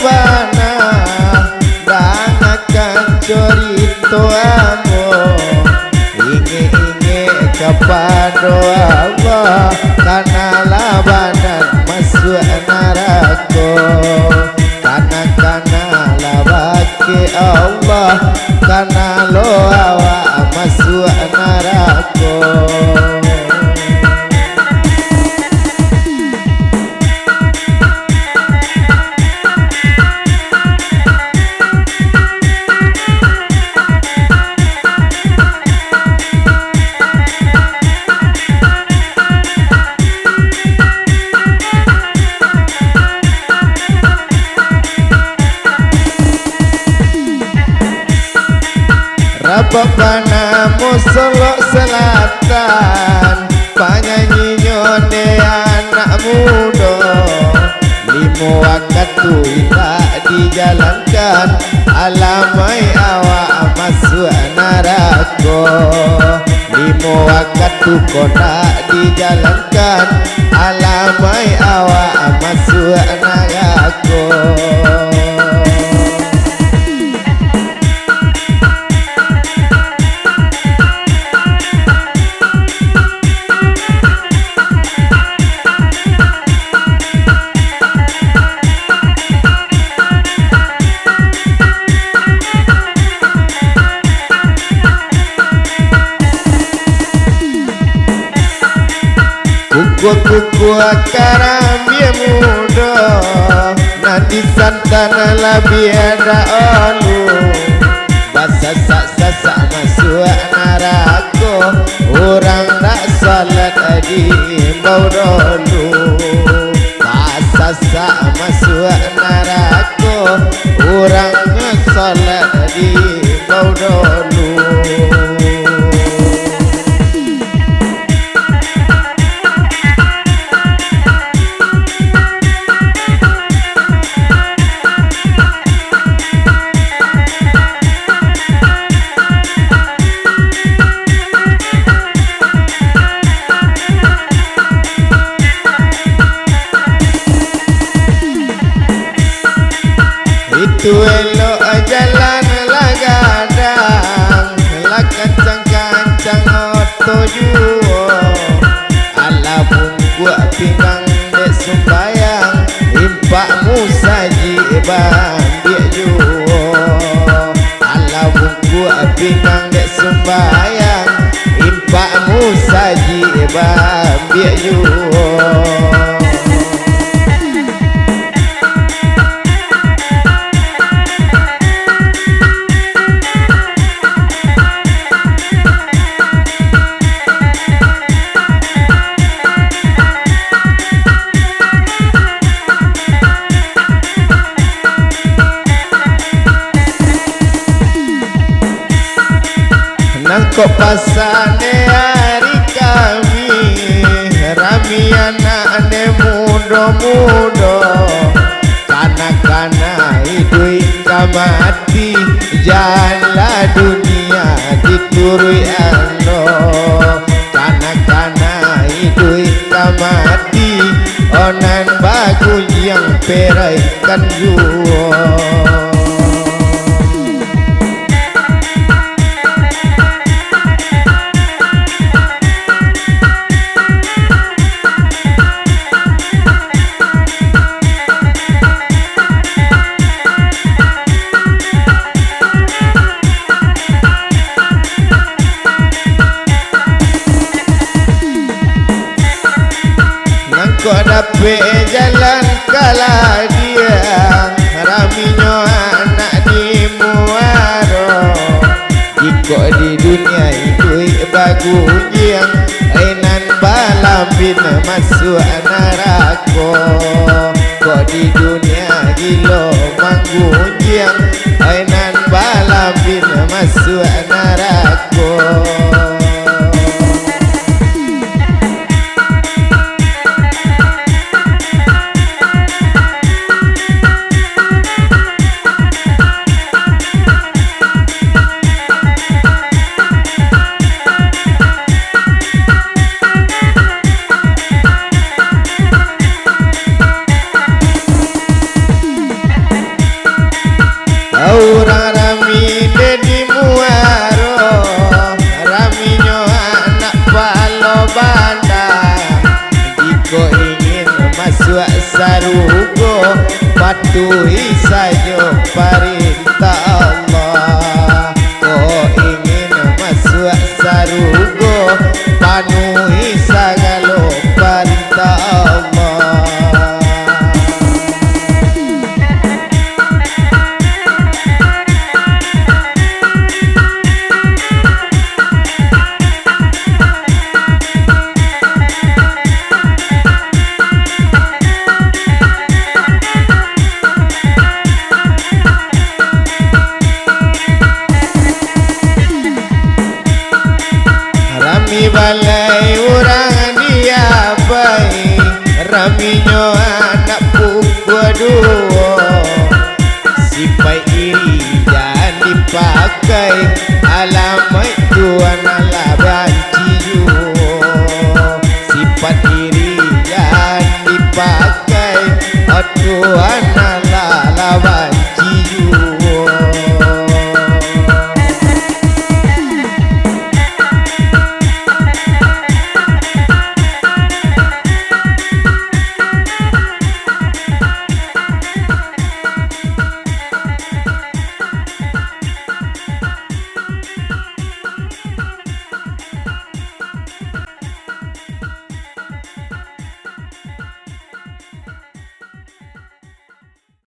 bana dan akan cerita amo inge kepada Allah karena labanan masuk neraka karena labake Allah karena lo awak masuk neraka. Bapana musolok selatan penyanyi nyone anak muda lima waktu tak dijalankan alamai awak masuk neraka lima waktu kau tak dijalankan alamai awak masuk neraka. Kuku akaramia muda nanti santana labi ada olu basa sak masuk neraka orang tak salat di bau dulu basa sak masuk neraka orang tak salat di bau dulu. Itu elok jalan lagadang lakancang-kancang oto juo ala bungkuk pinggang dek sembayang impakmu saji bandik juo ala bungkuk pinggang dek sembayang impakmu saji bandik juo. Nangkop pasane hari kami rami anak ne muda-muda kana-kana hidup kamati jala dunia diturui ano kana-kana hidup kamati onan bagus yang peraikan juo. Kau dapat jalan kalah dia raminyo anak di muaro jika di dunia itu bagus yang ainan balambin masuk neraka kau di dunia gilo manggung yang ainan balambin masuk neraka. patuhi saja perintah Allah. Kau ingin masuk surga, penuhi segala perintah Allah. Rami balai orang dia baik, raminya anak pukul dua. Sifat iri jangan dipakai, alamat Tuhan Allah banci jua. Sifat iri jangan dipakai, Tuhan